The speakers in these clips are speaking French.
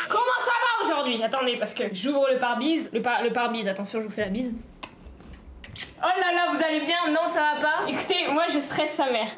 Comment ça va aujourd'hui? Attendez, parce que j'ouvre le pare-bise. Le pare-bise, attention, je vous fais la bise. Oh là là, vous allez bien? Non, ça va pas? Écoutez, moi je stresse sa mère.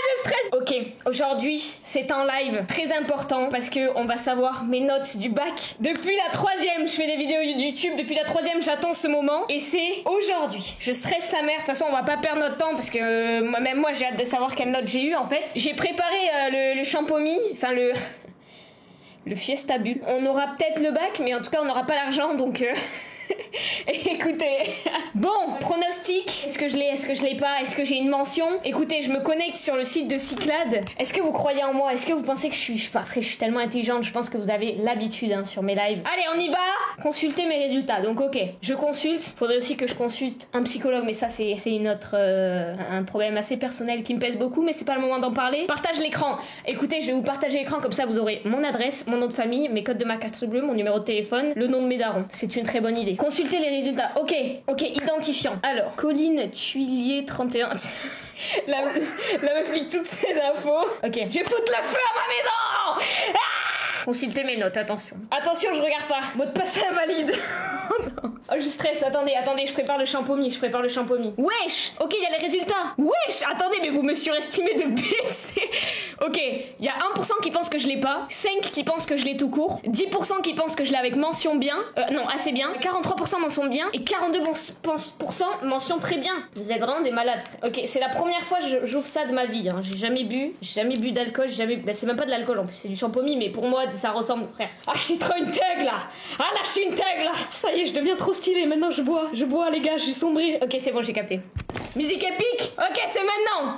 Je stresse. Ok, aujourd'hui c'est un live très important parce que on va savoir mes notes du bac. Depuis la 3e, je fais des vidéos YouTube. Depuis la 3e, j'attends ce moment et c'est aujourd'hui. Je stresse sa mère. De toute façon, on va pas perdre notre temps parce que même moi j'ai hâte de savoir quelle note j'ai eu en fait. J'ai préparé le champomis, enfin le Fiesta Bulle. On aura peut-être le bac, mais en tout cas on n'aura pas l'argent donc. Écoutez, bon, pronostic, est-ce que je l'ai, est-ce que je l'ai pas, est-ce que j'ai une mention? Écoutez, je me connecte sur le site de Cyclades. Est-ce que vous croyez en moi? Est-ce que vous pensez que je sais pas, après je suis tellement intelligente, je pense que vous avez l'habitude hein, sur mes lives. Allez, on y va. Consultez mes résultats, donc ok, je consulte. Faudrait aussi que je consulte un psychologue, mais ça c'est une autre, un problème assez personnel qui me pèse beaucoup, mais c'est pas le moment d'en parler. Partage l'écran. Écoutez, je vais vous partager l'écran, comme ça vous aurez mon adresse, mon nom de famille, mes codes de ma carte bleue, mon numéro de téléphone, le nom de mes darons. C'est une très bonne idée. Consultez les résultats. Ok, identifiant. Alors, Colline Tuilier 31. La meuf lit toutes ces infos. Ok, je vais foutre le feu à ma maison. Consultez mes notes, attention. Attention, je regarde pas. Mot de passe invalide. Oh non. Oh, je stresse, attendez, je prépare le champomis, Wesh. Ok, il y a les résultats. Wesh, attendez, mais vous me surestimez de baisser. Ok, il y a 1% qui pense que je l'ai pas, 5 qui pensent que je l'ai tout court, 10% qui pensent que je l'ai avec mention bien, non, assez bien, 43% mention bien, et 42% mention très bien. Vous êtes vraiment des malades. Ok, c'est la première fois que j'ouvre ça de ma vie, hein. J'ai jamais bu d'alcool, bah, c'est même pas de l'alcool en plus, c'est du champomis, mais pour moi, ça ressemble, frère. Ah, je suis trop une thug là. Ah là, je suis une thug là. Ça y est, je deviens trop stylée. Maintenant, je bois les gars, je suis sombrée. Ok, c'est bon, j'ai capté. Musique épique. Ok, c'est maintenant.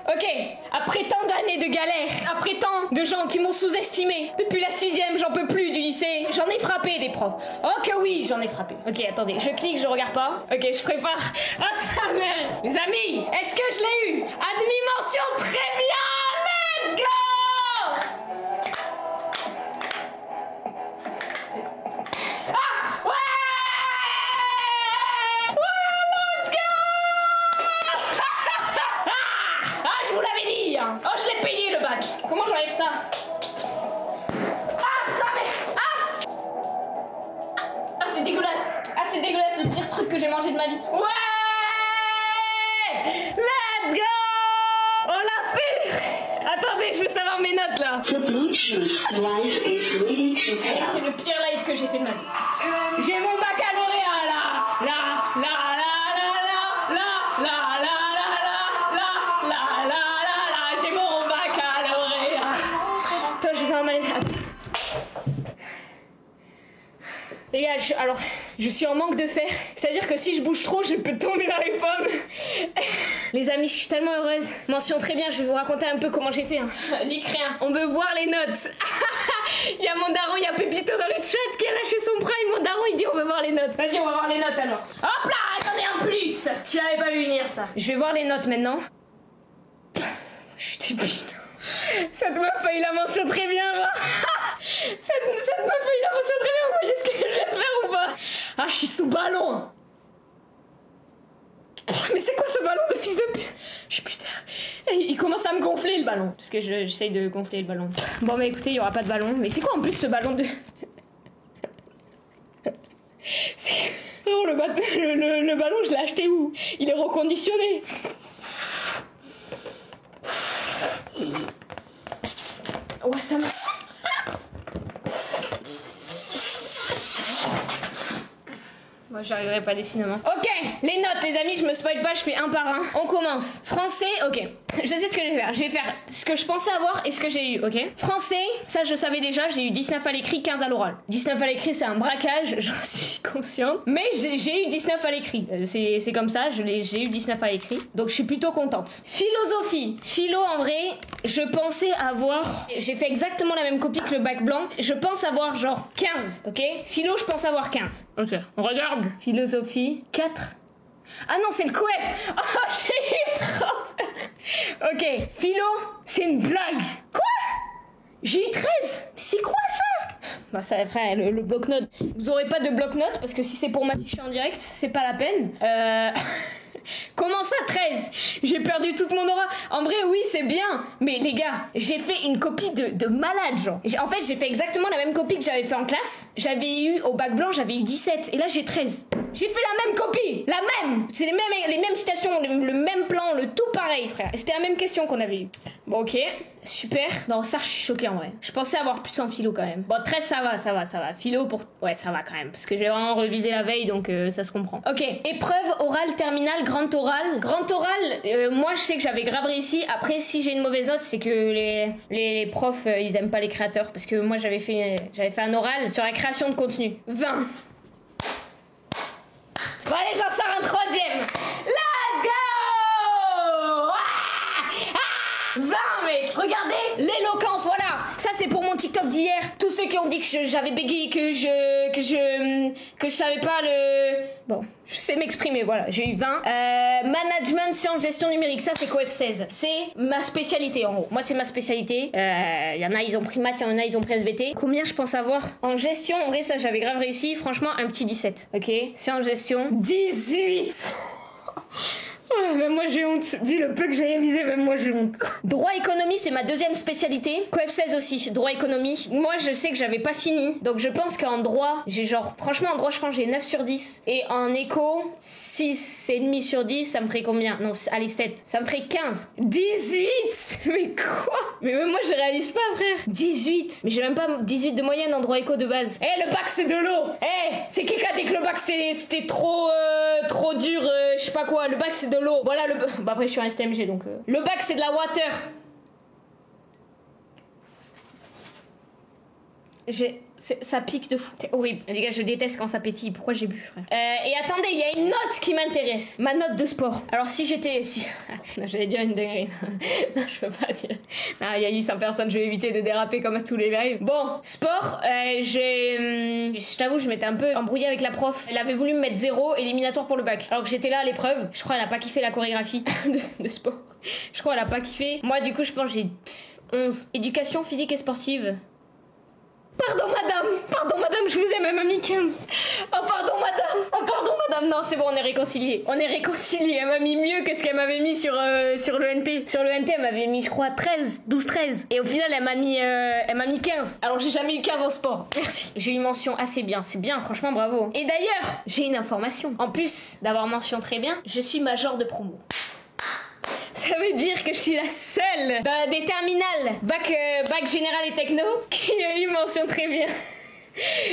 Ok, après tant d'années de galère, après tant de gens qui m'ont sous-estimé, depuis la 6e, j'en peux plus du lycée, j'en ai frappé des profs. Oh que oui, j'en ai frappé. Ok, attendez, je clique, je regarde pas. Ok, je prépare. Ah, sa mère. Les amis, est-ce que je l'ai eu? Admis-mention, très bien. Let's go. Oh, je l'ai payé le bac. Comment j'enlève ça? Ah, ça mais... Ah, c'est dégueulasse. Ah, c'est dégueulasse, le pire truc que j'ai mangé de ma vie. Ouais. Let's go. On l'a fait. Attendez, je veux savoir mes notes là. C'est le pire live que j'ai fait de ma vie. J'ai mon baccalauréat là. Les gars, je suis en manque de fer. C'est-à-dire que si je bouge trop, je peux tomber dans les pommes. Les amis, je suis tellement heureuse. Mention très bien, je vais vous raconter un peu comment j'ai fait. Hein. Nique rien. On veut voir les notes. Il y a mon daron, il y a Pépito dans le chat qui a lâché son prime. Mon daron, il dit on veut voir les notes. Vas-y, on va voir les notes alors. Hop là, attendez un plus. Tu l'avais pas vu venir ça. Je vais voir les notes maintenant. Je suis débile. Cette meuf a eu la mention très bien, genre. Cette meuf a eu la mention très bien, vous voyez ce que je vais te faire ou pas? Ah, je suis sous ballon. Mais c'est quoi ce ballon de fils de pute? Je suis putain. Il commence à me gonfler le ballon. Parce que j'essaye de gonfler le ballon. Bon, mais écoutez, il y aura pas de ballon. Mais c'est quoi en plus ce ballon de... C'est... Oh, le ballon, je l'ai acheté où? Il est reconditionné. Ouais, ça m'a... Moi, j'arriverai pas décidément. Ok, les notes, les amis, je me spoil pas, je fais un par un. On commence. Français, ok. Je sais ce que je vais faire. Je vais faire ce que je pensais avoir et ce que j'ai eu, ok. Français, ça je savais déjà, j'ai eu 19 à l'écrit, 15 à l'oral. 19 à l'écrit, c'est un braquage, j'en suis consciente. Mais j'ai eu 19 à l'écrit. C'est comme ça, j'ai eu 19 à l'écrit. Donc je suis plutôt contente. Philosophie. Philo, en vrai, je pensais avoir... J'ai fait exactement la même copie que le bac blanc. Je pense avoir genre 15, ok. Philo, je pense avoir 15. Ok, on regarde. Philosophie, 4. Ah non, c'est le coef. Oh, j'ai eu trop peur. Ok, philo, c'est une blague. Quoi? J'ai eu 13. C'est quoi ça? Bah ça, frère, le bloc-notes. Vous aurez pas de bloc-notes parce que si c'est pour m'afficher en direct, c'est pas la peine. Comment ça 13? J'ai perdu toute mon aura. En vrai oui c'est bien. Mais les gars, j'ai fait une copie de malade genre. En fait j'ai fait exactement la même copie que j'avais fait en classe. J'avais eu au bac blanc j'avais eu 17 et là j'ai 13. J'ai fait la même copie. La même. C'est les mêmes citations, le même plan, le tout pareil frère. Et c'était la même question qu'on avait eu. Bon ok. Super. Non, ça, je suis choquée en vrai. Je pensais avoir plus en philo quand même. Bon, 13, ça va. Philo pour... Ouais, ça va quand même. Parce que j'ai vraiment révisé la veille, donc ça se comprend. Ok. Épreuve orale terminale, grand oral. Grand oral, moi, je sais que j'avais grave réussi. Après, si j'ai une mauvaise note, c'est que les profs, ils aiment pas les créateurs. Parce que moi, j'avais fait un oral sur la création de contenu. 20. Bon, allez, j'en sors un troisième. Let's go! 20 mec. Regardez l'éloquence, voilà. Ça c'est pour mon TikTok d'hier. Tous ceux qui ont dit que j'avais bégayé, que je savais pas le... Bon, je sais m'exprimer, voilà. J'ai eu 20. Management, sciences, gestion numérique. Ça c'est COEF 16. C'est ma spécialité en gros. Moi c'est ma spécialité. Y en a ils ont pris maths, y en a ils ont pris SVT. Combien je pense avoir en gestion? En vrai ça j'avais grave réussi. Franchement un petit 17. Ok. Sciences, gestion. 18. Oh, même moi j'ai honte. Vu le peu que j'ai révisé, même moi j'ai honte. Droit économie, c'est ma deuxième spécialité. COEF 16 aussi, droit économie. Moi je sais que j'avais pas fini. Donc je pense qu'en droit, j'ai genre... Franchement en droit je pense que j'ai 9 sur 10. Et en éco, 6,5 sur 10, ça me ferait combien? Non, allez 7. Ça me ferait 15. 18. Mais quoi? Mais même moi je réalise pas frère. 18. Mais j'ai même pas 18 de moyenne en droit éco de base. Eh le bac c'est de l'eau. Eh c'est qui a dit que le bac c'était trop dur, je sais pas quoi. Le bac c'est de l'eau. Voilà le... Bah après je suis un STMG donc... Le bac c'est de la water. Ça pique de fou. C'est horrible. Les gars, je déteste quand ça pétille. Pourquoi j'ai bu, frère? Et attendez, il y a une note qui m'intéresse. Ma note de sport. Alors, si j'étais... Non, j'allais dire une dinguerie. Non, je peux pas dire. Non, il y a 800 personnes, je vais éviter de déraper comme à tous les lives. Bon, sport, je t'avoue, je m'étais un peu embrouillée avec la prof. Elle avait voulu me mettre 0 éliminatoire pour le bac. Alors que j'étais là à l'épreuve. Je crois qu'elle a pas kiffé la chorégraphie de sport. Je crois qu'elle a pas kiffé. Moi, du coup, je pense que j'ai 11. Éducation physique et sportive. Pardon madame, je vous aime, elle m'a mis 15. Oh pardon madame, non c'est bon, on est réconciliés, elle m'a mis mieux que ce qu'elle m'avait mis sur le NT. Sur le NT elle m'avait mis je crois 13, et au final elle m'a mis 15. Alors j'ai jamais eu 15 en sport, merci. J'ai eu une mention assez bien, c'est bien, franchement bravo. Et d'ailleurs, j'ai une information, en plus d'avoir mention très bien, je suis major de promo. Ça veut dire que je suis la seule des terminales bac général et techno qui a eu mention très bien.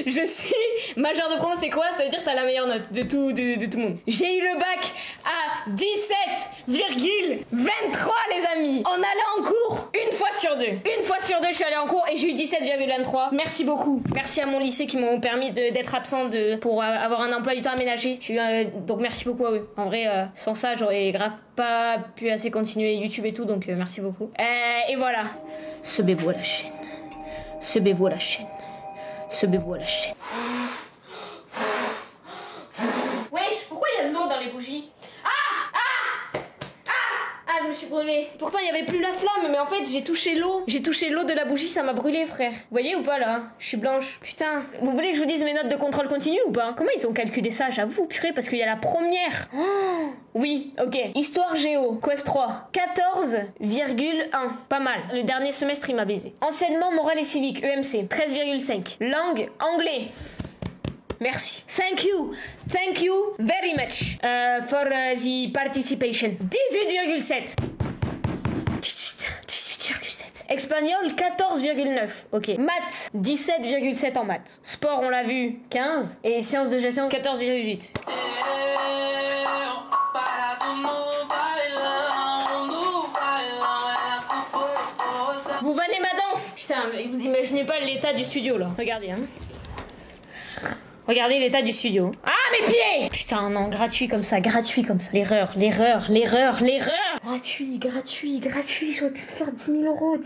Je suis major de promo, c'est quoi? Ça veut dire que t'as la meilleure note de tout le monde. J'ai eu le bac à 17,23 les amis. En allant en cours une fois sur deux. Une fois sur deux je suis allée en cours et j'ai eu 17,23. Merci beaucoup. Merci à mon lycée qui m'ont permis d'être absent pour avoir un emploi du temps aménagé. Donc merci beaucoup à eux. En vrai sans ça j'aurais grave pas pu assez continuer YouTube et tout, donc merci beaucoup. Et voilà. Subez-vous à la chaîne. Subez-vous à la chaîne. Subez-vous à la chaîne. Wesh, pourquoi il y a de l'eau dans les bougies? Ah, je me suis brûlée. Pourtant, il y avait plus la flamme, mais en fait, j'ai touché l'eau. J'ai touché l'eau de la bougie, ça m'a brûlé, frère. Vous voyez ou pas, là? Je suis blanche. Putain. Vous voulez que je vous dise mes notes de contrôle continu ou pas? Comment ils ont calculé ça? J'avoue, purée, parce qu'il y a la première. Oh, oui, ok. Histoire géo, COEF 3. 14,1. Pas mal. Le dernier semestre, il m'a baisé. Enseignement moral et civique, EMC. 13,5. Langue, anglais. Merci. Thank you very much for the participation. 18,7. 18,7. Espagnol 14,9. Ok. Maths 17,7 en maths. Sport on l'a vu 15 et sciences de gestion 14,8. Vous vannez ma danse. Putain, vous imaginez pas l'état du studio là. Regardez hein. Regardez l'état du studio. Ah, mes pieds! Putain, non, gratuit comme ça. L'erreur. Gratuit. J'aurais pu faire 10 000 euros.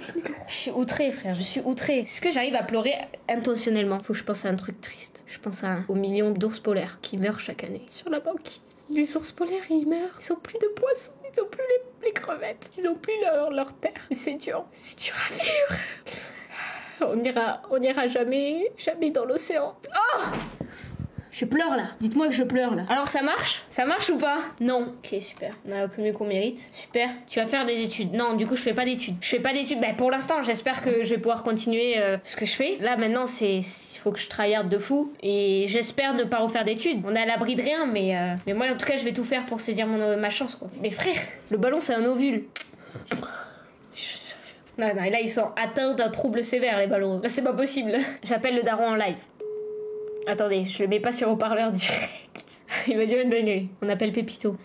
Je suis outrée, frère, Est-ce que j'arrive à pleurer intentionnellement? Faut que je pense à un truc triste. Je pense aux millions d'ours polaires qui meurent chaque année. Sur la banquise, les ours polaires, ils meurent. Ils ont plus de poissons. Ils ont plus les crevettes. Ils ont plus leur terre. C'est dur à vivre. On ira jamais dans l'océan. Oh! Je pleure là. Dites-moi que je pleure là. Alors ça marche? Ça marche ou pas? Non. Ok, super. On a mieux qu'on mérite. Super. Tu vas faire des études. Non, du coup, je fais pas d'études. Je fais pas d'études. Bah, pour l'instant, j'espère que je vais pouvoir continuer ce que je fais. Là, maintenant, il faut que je tryhard de fou. Et j'espère ne pas refaire d'études. On est à l'abri de rien, mais moi, en tout cas, je vais tout faire pour saisir ma chance, quoi. Mais frère, le ballon, c'est un ovule. Non, là, ils sont atteints d'un trouble sévère, les ballons. Là, c'est pas possible. J'appelle le daron en live. Attendez, je le mets pas sur haut-parleur direct. Il va dire une dinguerie. On appelle Pépito.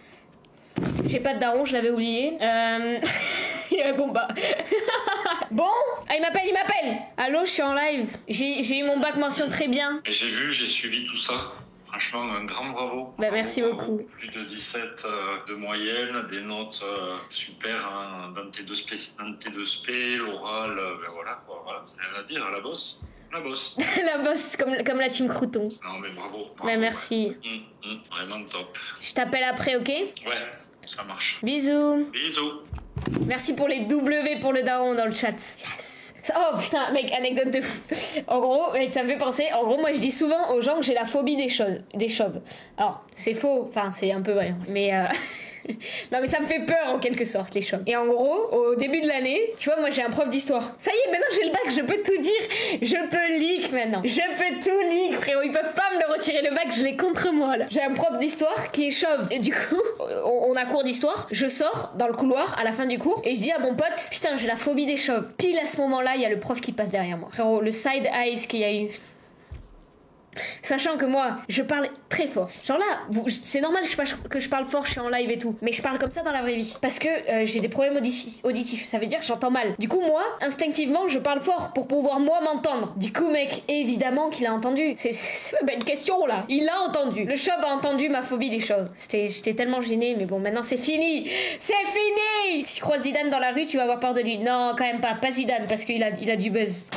J'ai pas de daron, je l'avais oublié. Il répond pas. Bon, ah, il m'appelle. Allô, je suis en live. J'ai eu mon bac mention très bien. J'ai vu, j'ai suivi tout ça. Franchement, un grand bravo. Bah, merci beaucoup. Plus de 17 de moyenne, des notes super hein, dans tes deux spé, l'oral, ben voilà, quoi, voilà, c'est rien à dire, la bosse. La bosse. La bosse, comme la team Crouton. Non mais bravo. Bah, merci. Vraiment top. Je t'appelle après, ok? Ouais, ça marche. Bisous. Bisous. Merci pour les W pour le daron dans le chat. Yes. Oh putain, mec, anecdote de fou. En gros, mec, ça me fait penser. En gros, moi, je dis souvent aux gens que j'ai la phobie des chauves. Alors, c'est faux. Enfin, c'est un peu vrai. Mais non, mais ça me fait peur en quelque sorte, les chauves. Et en gros, au début de l'année, tu vois, moi, j'ai un prof d'histoire. Ça y est, maintenant j'ai le bac, je peux tout dire. Je peux leak maintenant. Je peux tout leak, frérot. Ils peuvent pas me le retirer le bac, je l'ai contre moi là. J'ai un prof d'histoire qui est chauve. Et du coup, on a cours d'histoire. Je sors dans le couloir à la fin du cours et je dis à mon pote, putain, j'ai la phobie des chauves. Pile à ce moment-là, il y a le prof qui passe derrière moi. Frérot, le side eyes qu'il y a eu. Sachant que moi, je parle très fort. Genre là, c'est normal que je parle fort, je suis en live et tout. Mais je parle comme ça dans la vraie vie. Parce que j'ai des problèmes auditifs. Ça veut dire que j'entends mal. Du coup, moi, instinctivement, je parle fort pour pouvoir, moi, m'entendre. Du coup, mec, évidemment qu'il a entendu. C'est pas une question, là. Il a entendu. Le chauve a entendu ma phobie des chauves. J'étais tellement gênée, mais bon, maintenant, c'est fini. C'est fini. Si tu croises Zidane dans la rue, tu vas avoir peur de lui. Non, quand même pas. Pas Zidane, parce qu'il a du buzz.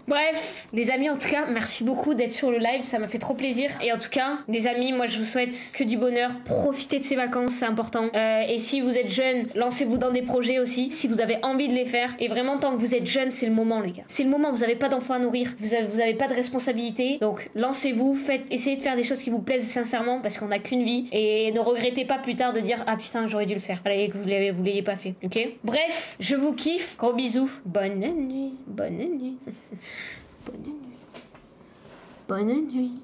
Bref, les amis, en tout cas, merci beaucoup d'être sur le live, ça m'a fait trop plaisir. Et en tout cas, les amis, moi je vous souhaite que du bonheur. Profitez de ces vacances, c'est important. Et si vous êtes jeune, lancez-vous dans des projets aussi, si vous avez envie de les faire. Et vraiment, tant que vous êtes jeune, c'est le moment, les gars. C'est le moment, vous avez pas d'enfants à nourrir, vous avez pas de responsabilité. Donc lancez-vous, essayez de faire des choses qui vous plaisent sincèrement, parce qu'on a qu'une vie. Et ne regrettez pas plus tard de dire, ah putain, j'aurais dû le faire. Allez, que vous l'ayez pas fait, ok? Bref, je vous kiffe, gros bisous. Bonne nuit. Bonne nuit. Bonne nuit. Bonne nuit.